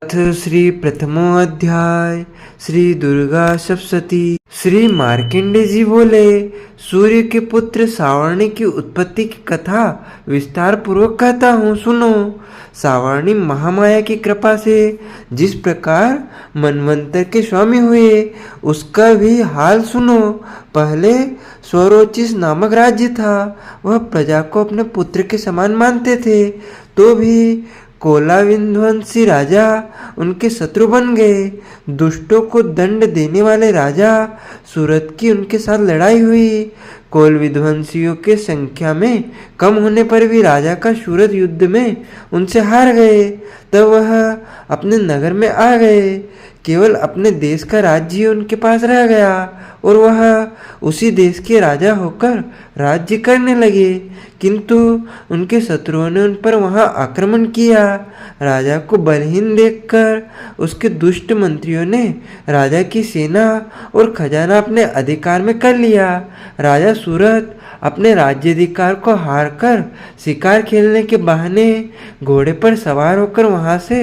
अथ श्री प्रथमो अध्याय। श्री दुर्गा सप्तशती। श्री मार्कंडेय जी बोले, सूर्य के पुत्र सावर्णी की उत्पत्ति की कथा विस्तार पूर्वक कहता हूँ, सुनो। सावर्णी महामाया की कृपा से जिस प्रकार मनवंतर के स्वामी हुए, उसका भी हाल सुनो। पहले स्वरोचिष नामक राज्य था। वह प्रजा को अपने पुत्र के समान मानते थे, तो भी कोलाविध्वंसी राजा उनके शत्रु बन गए। दुष्टों को दंड देने वाले राजा सूरत की उनके साथ लड़ाई हुई। कोल विध्वंसियों के संख्या में कम होने पर भी राजा का सूरत युद्ध में उनसे हार गए। तब वह अपने नगर में आ गए। केवल अपने देश का राज्य उनके पास रह गया और वह उसी देश के राजा होकर राज्य करने लगे। किंतु उनके शत्रुओं ने उन पर वहां आक्रमण किया। राजा को बलहीन देखकर उसके दुष्ट मंत्रियों ने राजा की सेना और खजाना अपने अधिकार में कर लिया। राजा सूरत अपने राज्याधिकार को हारकर शिकार खेलने के बहाने घोड़े पर सवार होकर वहां से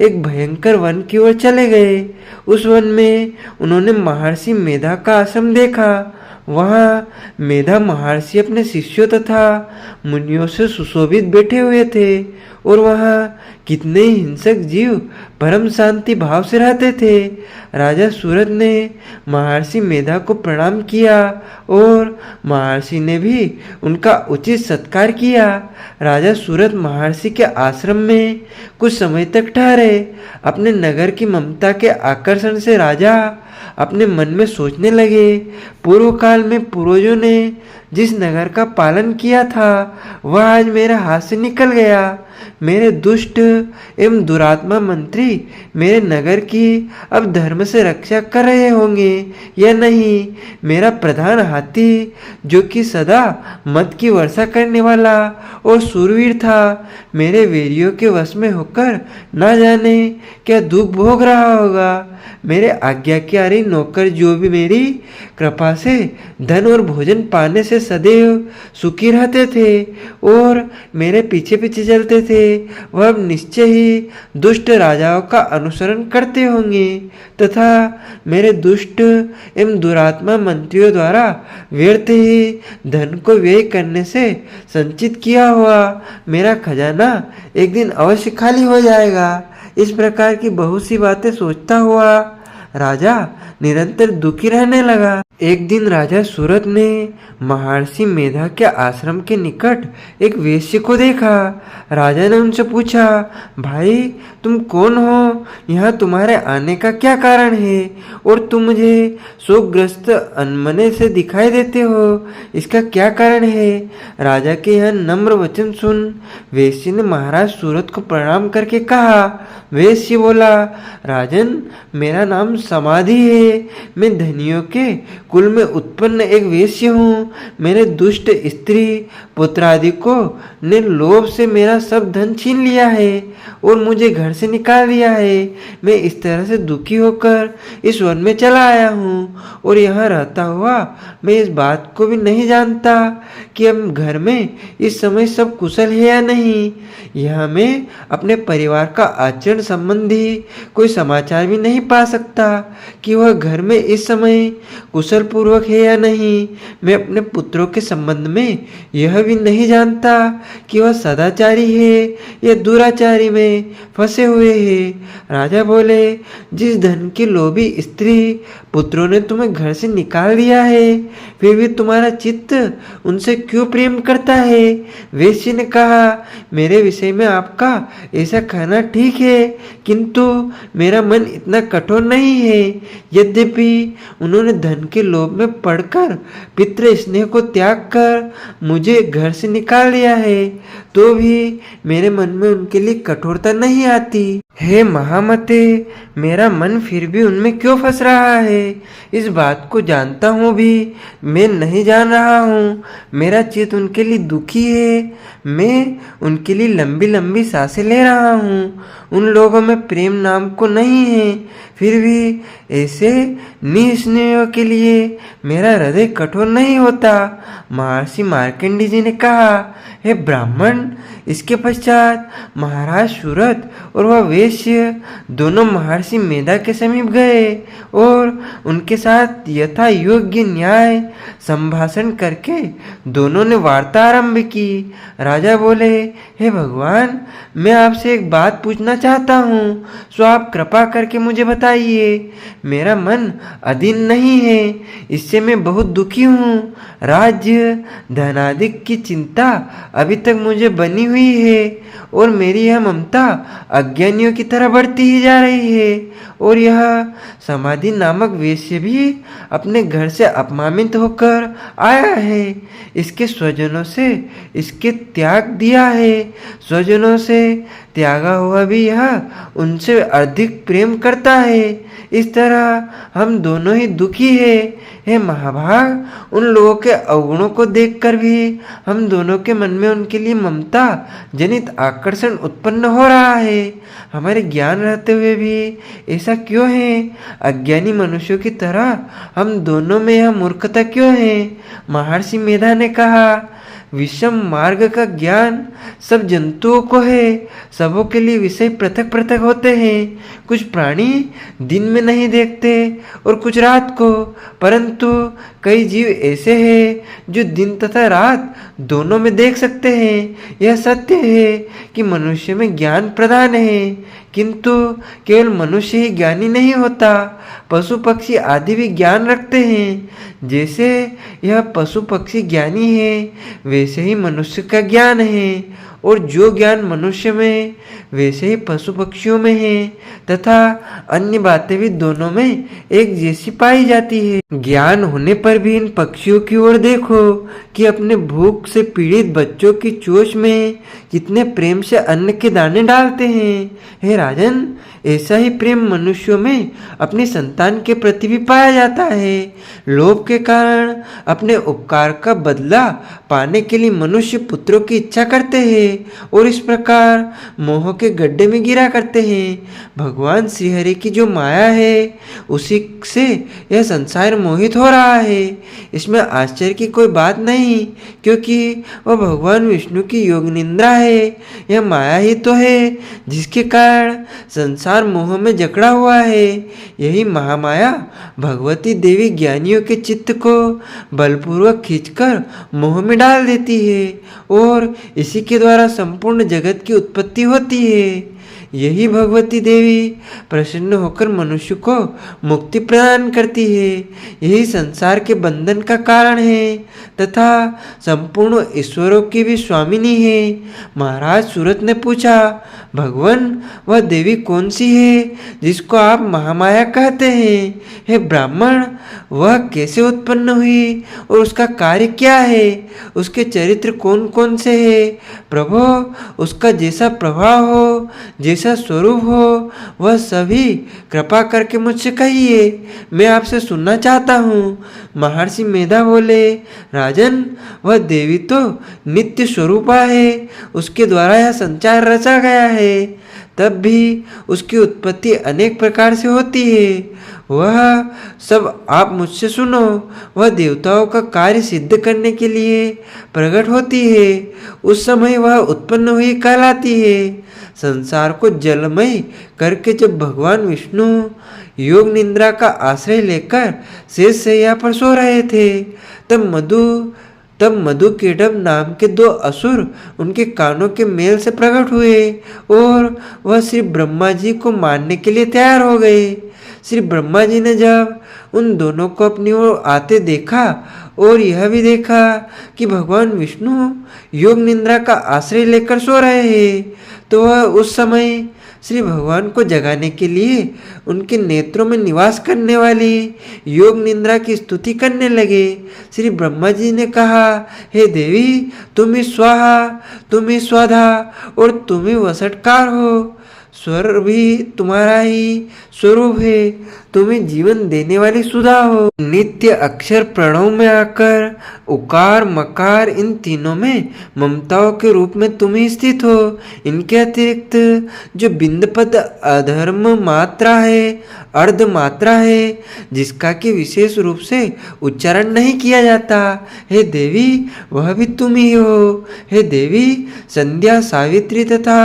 एक भयंकर वन की ओर चले गए। उस वन में उन्होंने महर्षि मेधा का आश्रम देखा। वहाँ मेधा महर्षि अपने शिष्यों तथा मुनियों से सुशोभित बैठे हुए थे और वहाँ कितने ही हिंसक जीव परम शांति भाव से रहते थे। राजा सूरत ने महर्षि मेधा को प्रणाम किया और महर्षि ने भी उनका उचित सत्कार किया। राजा सूरत महर्षि के आश्रम में कुछ समय तक ठहरे। अपने नगर की ममता के आकर्षण से राजा अपने मन में सोचने लगे, पूर्व काल में पूर्वजों ने जिस नगर का पालन किया था वह आज मेरे हाथ से निकल गया। मेरे दुष्ट एवं दुरात्मा मंत्री मेरे नगर की अब धर्म से रक्षा कर रहे होंगे या नहीं। मेरा प्रधान हाथी, जो कि सदा मद की वर्षा करने वाला और शूरवीर था, मेरे वीरियों के वश में होकर ना जाने क्या दुख भोग रहा होगा। मेरे आज्ञाकारी नौकर, जो भी मेरी कृपा से धन और भोजन पाने से सदैव सुखी रहते थे और मेरे पीछे पीछे चलते थे, वह अब निश्चय ही दुष्ट राजाओं का अनुसरण करते होंगे तथा मेरे दुष्ट एवं दुरात्मा मंत्रियों द्वारा व्यर्थ ही धन को व्यय करने से संचित किया हुआ मेरा खजाना एक दिन अवश्य खाली हो जाएगा। इस प्रकार की बहुत सी बातें सोचता हुआ राजा निरंतर दुखी रहने लगा। एक दिन राजा सूरत ने महर्षि मेधा के आश्रम के निकट एक वेश्य को देखा। राजा ने उनसे पूछा, भाई तुम कौन हो? यहाँ तुम्हारे आने का क्या कारण है और तुम मुझे शोकग्रस्त अनमने से दिखाई देते हो, इसका क्या कारण है? राजा के यह नम्र वचन सुन वेश्य ने महाराज सूरत को प्रणाम करके कहा। वेश्य बोला, राजन मेरा नाम समाधि है। मैं धनियों के कुल में उत्पन्न एक वेश्य हूँ। मेरे दुष्ट स्त्री पुत्रादि को ने लोभ से मेरा सब धन छीन लिया है और मुझे घर से निकाल दिया है। मैं इस तरह से दुखी होकर इस वन में चला आया हूँ और यहाँ रहता हुआ मैं इस बात को भी नहीं जानता कि हम घर में इस समय सब कुशल है या नहीं। यहाँ मैं अपने परिवार का आचरण संबंधी कोई समाचार भी नहीं पा सकता कि वह घर में इस समय कुशल पूर्वक है या नहीं। मैं अपने पुत्रों के संबंध में यह भी नहीं जानता कि वह सदाचारी है या दुराचारी में फंसे हुए हैं। राजा बोले, जिस धन की लोभी स्त्री पुत्रों ने तुम्हें घर से निकाल दिया है, फिर भी तुम्हारा चित्त उनसे क्यों प्रेम करता है? वेश्य ने कहा, मेरे विषय में आपका ऐसा कहना ठीक है, किंतु मेरा मन इतना कठोर नहीं है। यद्यपि उन्होंने धन के लोभ में पड़कर पितृ स्नेह को त्याग कर मुझे घर से निकाल दिया है, तो भी मेरे मन में उनके लिए कठोरता नहीं आती। हे महामते, मेरा मन फिर भी उनमें क्यों फंस रहा है? इस बात को जानता हूँ भी मैं नहीं जान रहा हूँ। मेरा चित्त उनके लिए दुखी है। मैं उनके लिए लंबी लंबी सांसें ले रहा हूँ। उन लोगों में प्रेम नाम को नहीं है, फिर भी ऐसे निस्नेहियों के लिए मेरा हृदय कठोर नहीं होता। महर्षि मार्कंडेय जी ने कहा, हे ब्राह्मण, इसके पश्चात महाराज सूरत और वह वेश्य दोनों महर्षि मेधा के समीप गए और उनके साथ यथा योग्य न्याय संभाषण करके दोनों ने वार्ता आरंभ की। राजा बोले, हे भगवान, मैं आपसे एक बात पूछना चाहता हूँ, सो आप कृपा करके मुझे बताइए। मेरा मन अधीन नहीं है, इससे मैं बहुत दुखी हूँ। राज्य धनादि की चिंता अभी तक मुझे बनी हुई है और मेरी यह ममता अज्ञानियों की तरह बढ़ती ही जा रही है। और यह समाधि नामक वेश्य भी अपने घर से अपमानित होकर आया है। इसके स्वजनों से इसके त्याग दिया है। स्वजनों से त्यागा हुआ भी यह उनसे अधिक प्रेम करता है। इस तरह हम दोनों ही दुखी है। हे महाभाग, उन लोगों के अवगुणों को देखकर भी हम दोनों के मन में उनके लिए ममता जनित आकर्षण उत्पन्न हो रहा है। हमारे ज्ञान रहते हुए भी ऐसा क्यों है? अज्ञानी मनुष्यों की तरह हम दोनों में यह मूर्खता क्यों है? महर्षि मेधा ने कहा, विषम मार्ग का ज्ञान सब जंतुओं को है। सबों के लिए विषय पृथक पृथक होते हैं। कुछ प्राणी दिन में नहीं देखते और कुछ रात को, परंतु कई जीव ऐसे हैं जो दिन तथा रात दोनों में देख सकते हैं। यह सत्य है कि मनुष्य में ज्ञान प्रधान है, किंतु केवल मनुष्य ही ज्ञानी नहीं होता। पशु पक्षी आदि भी ज्ञान रखते हैं। जैसे यह पशु पक्षी ज्ञानी है, वैसे ही मनुष्य का ज्ञान है। और जो ज्ञान मनुष्य में वैसे ही पशु पक्षियों में है, तथा अन्य बातें भी दोनों में एक जैसी पाई जाती है। ज्ञान होने पर भी इन पक्षियों की ओर देखो कि अपने भूख से पीड़ित बच्चों की चोंच में कितने प्रेम से अन्न के दाने डालते हैं। हे राजन, ऐसा ही प्रेम मनुष्यों में अपनी संतान के प्रति भी पाया जाता है। लोभ के कारण अपने उपकार का बदला पाने के लिए मनुष्य पुत्रों की इच्छा करते हैं और इस प्रकार मोह के गड्ढे में गिरा करते हैं। भगवान श्रीहरि की जो माया है, उसी से यह संसार मोहित हो रहा है। इसमें आश्चर्य की कोई बात नहीं, क्योंकि वह भगवान विष्णु की योग निंद्रा है। यह माया ही तो है जिसके कारण संसार मोह में जकड़ा हुआ है। यही महामाया भगवती देवी ज्ञानियों के चित्त को बलपूर्वक खींचकर मोह में डाल देती है और इसी के द्वारा संपूर्ण जगत की उत्पत्ति होती है। यही भगवती देवी प्रसन्न होकर मनुष्य को मुक्ति प्रदान करती है। यही संसार के बंधन का कारण है तथा संपूर्ण ईश्वरों की भी स्वामिनी है। महाराज सूरत ने पूछा, भगवान, वह देवी कौन सी है जिसको आप महामाया कहते हैं? हे ब्राह्मण, वह कैसे उत्पन्न हुई और उसका कार्य क्या है? उसके चरित्र कौन कौन से हैं? प्रभु, उसका जैसा प्रभाव हो, जैसा स्वरूप हो, वह सभी कृपा करके मुझसे कहिए, मैं आपसे सुनना चाहता हूँ। महर्षि मेधा बोले, राजन, वह देवी तो नित्य स्वरूपा है। उसके द्वारा यह संसार रचा गया है, तब भी उसकी उत्पत्ति अनेक प्रकार से होती है। वह सब आप मुझसे सुनो। वह देवताओं का कार्य सिद्ध करने के लिए प्रकट होती है। उस समय वह उत्पन्न हुई कहलाती है। संसार को जलमय करके जब भगवान विष्णु योग निंद्रा का आश्रय लेकर शेष शैया पर सो रहे थे, तब मधुकेटभ नाम के दो असुर उनके कानों के मेल से प्रकट हुए और वह श्री ब्रह्मा जी को मारने के लिए तैयार हो गए। श्री ब्रह्मा जी ने जब उन दोनों को अपनी ओर आते देखा और यह भी देखा कि भगवान विष्णु योग निंद्रा का आश्रय लेकर सो रहे हैं, तो वह उस समय श्री भगवान को जगाने के लिए उनके नेत्रों में निवास करने वाली योग निंद्रा की स्तुति करने लगे। श्री ब्रह्मा जी ने कहा, हे देवी, तुम ही स्वाहा, तुम ही स्वाधा और तुम ही वसटकार हो। स्वर भी तुम्हारा ही स्वरूप है। तुम्हें जीवन देने वाली सुधा हो। नित्य अक्षर प्रणव में आकर उकार मकार इन तीनों में ममताओं के रूप में तुम ही स्थित हो। इनके अतिरिक्त जो बिंद पद अधर्म मात्रा है, अर्ध मात्रा है, जिसका कि विशेष रूप से उच्चारण नहीं किया जाता, हे देवी वह भी तुम ही हो। हे देवी संध्या सावित्री तथा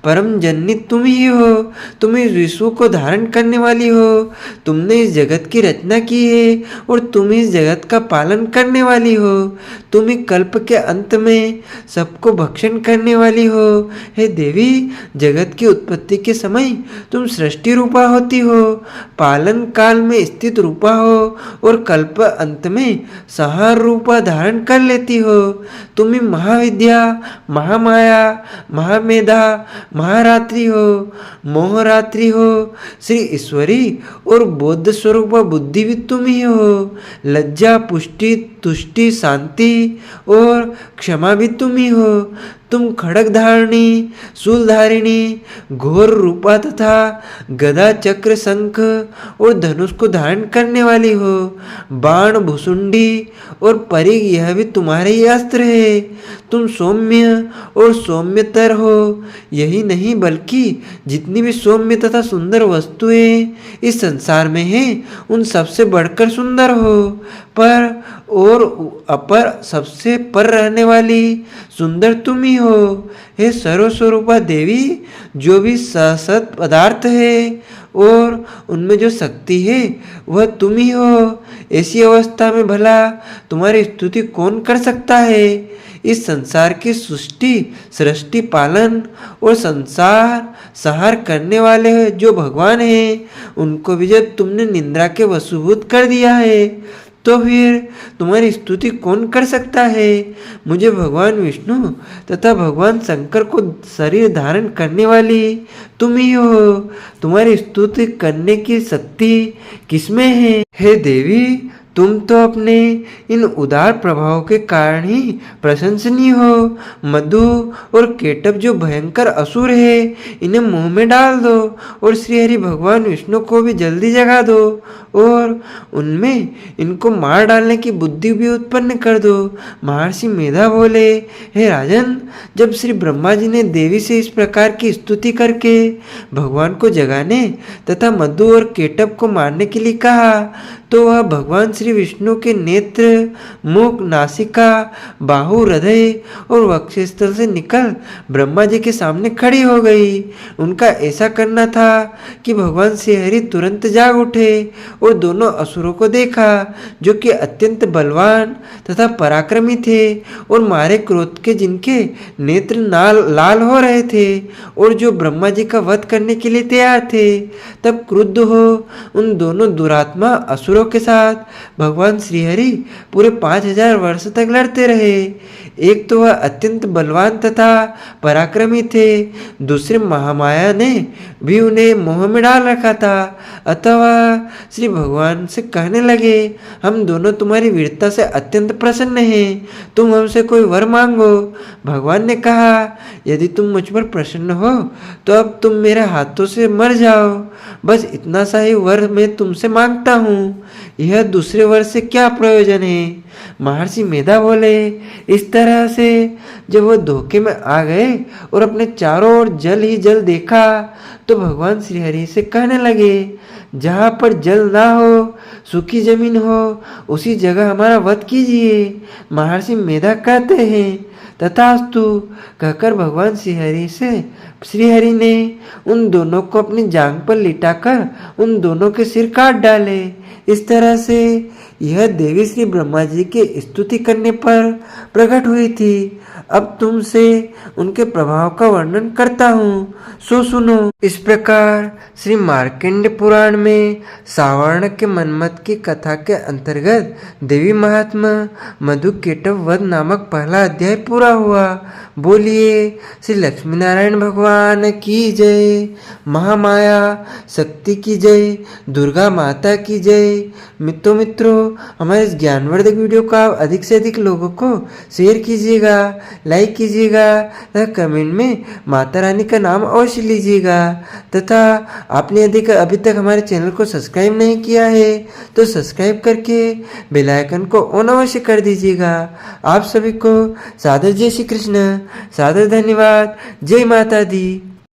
परम जननी तुम ही हो। तुम इस विश्व को धारण करने वाली हो। तुमने इस जगत की रचना की है और तुम इस जगत का पालन करने वाली हो। तुम ही कल्प के अंत में सबको भक्षण करने वाली हो। हे देवी जगत की उत्पत्ति के समय तुम सृष्टि रूपा होती हो, पालन काल में स्थित रूपा हो और कल्प अंत में संहार रूपा धारण कर लेती हो। तुम ही महाविद्या, महामाया, महामेधा, महारात्रि हो, मोहरात्रि हो, श्री ईश्वरी और बौद्ध स्वरूप बुद्धि भी तुम ही हो। लज्जा, पुष्टि, तुष्टि, शांति और क्षमा भी तुम ही हो। तुम खड़ग धारिणी, शूल धारिणी, घोर रूपा तथा गदा, चक्र, शंख और धनुष को धारण करने वाली हो। बाण, भुसुंडी और परिग यह भी तुम्हारे ही अस्त्र है। तुम सौम्य और सौम्यतर हो। यही नहीं बल्कि जितनी भी सौम्य तथा सुंदर वस्तुएं इस संसार में हैं उन सबसे बढ़कर सुंदर हो। पर और अपर सबसे पर रहने वाली सुंदर तुम ही हो। हे सर्वस्वरूपा देवी जो भी सत पदार्थ है और उनमें जो शक्ति है वह तुम ही हो। ऐसी अवस्था में भला तुम्हारी स्तुति कौन कर सकता है। इस संसार की सृष्टि पालन और संसार संहार करने वाले जो भगवान हैं उनको भी जब तुमने निंद्रा के वशीभूत कर दिया है तो फिर तुम्हारी स्तुति कौन कर सकता है। मुझे भगवान विष्णु तथा भगवान शंकर को शरीर धारण करने वाली तुम ही हो। तुम्हारी स्तुति करने की शक्ति किसमें है। हे देवी तुम तो अपने इन उदार प्रभाव के कारण ही प्रशंसनीय हो। मधु और केटव जो भयंकर असुर है इन्हें मुंह में डाल दो और श्री हरि भगवान विष्णु को भी जल्दी जगा दो और उनमें इनको मार डालने की बुद्धि भी उत्पन्न कर दो। महर्षि मेधा बोले, हे राजन जब श्री ब्रह्मा जी ने देवी से इस प्रकार की स्तुति करके भगवान को जगाने तथा मधु और केटव को मारने के लिए कहा तो वह भगवान श्री विष्णु के नेत्र, मुख, नासिका, बाहु, हृदय और वक्षस्थल से निकल ब्रह्मा जी के सामने खड़ी हो गई। उनका ऐसा करना था कि भगवान श्री हरि तुरंत जाग उठे और दोनों असुरों को देखा जो कि अत्यंत बलवान तथा पराक्रमी थे और मारे क्रोध के जिनके नेत्र लाल हो रहे थे और जो ब्रह्मा जी का वध करने के लिए तैयार थे। तब क्रुद्ध हो उन दोनों दुरात्मा असुरों के साथ भगवान श्रीहरि पूरे 5000 वर्ष तक लड़ते रहे। एक तो वह अत्यंत बलवान तथा पराक्रमी थे, दूसरे महामाया ने भी उन्हें मोह में डाल रखा था। अतः वह श्री भगवान से कहने लगे, हम दोनों तुम्हारी वीरता से अत्यंत प्रसन्न हैं, तुम हमसे कोई वर मांगो। भगवान ने कहा, यदि तुम मुझ पर प्रसन्न हो तो अब तुम मेरे हाथों से मर जाओ, बस इतना सा ही वर मैं तुमसे मांगता हूँ, यह दूसरे वर से क्या प्रयोजन है। महर्षि मेधा बोले, इस तरह से जब वो धोखे में आ गए और अपने चारों ओर जल ही जल देखा तो भगवान श्री हरि से कहने लगे, जहाँ पर जल ना हो, सूखी जमीन हो, उसी जगह हमारा वध कीजिए। महर्षि मेधा कहते हैं, तथास्तु कहकर भगवान श्रीहरि ने उन दोनों को अपनी जांघ पर लिटाकर उन दोनों के सिर काट डाले। इस तरह से यह देवी श्री ब्रह्मा जी के स्तुति करने पर प्रकट हुई थी। अब तुमसे उनके प्रभाव का वर्णन करता हूँ, सो सुनो। इस प्रकार श्री मार्कंड पुराण में सावर्ण के मनमत की कथा के अंतर्गत देवी महात्मा मधु केटव वध नामक पहला अध्याय पूरा हुआ। बोलिए श्री लक्ष्मी नारायण भगवान की जय, महामाया शक्ति की जय, दुर्गा माता की जय। मित्रों हमारे इस ज्ञानवर्धक वीडियो को आप अधिक से अधिक लोगों को शेयर कीजिएगा, लाइक कीजिएगा तथा कमेंट में माता रानी का नाम अवश्य लीजिएगा। तथा आपने यदि अभी तक हमारे चैनल को सब्सक्राइब नहीं किया है तो सब्सक्राइब करके बेल आइकन को ऑन अवश्य कर दीजिएगा। आप सभी को सादर जय श्री कृष्ण, सादर धन्यवाद। जय माता दी।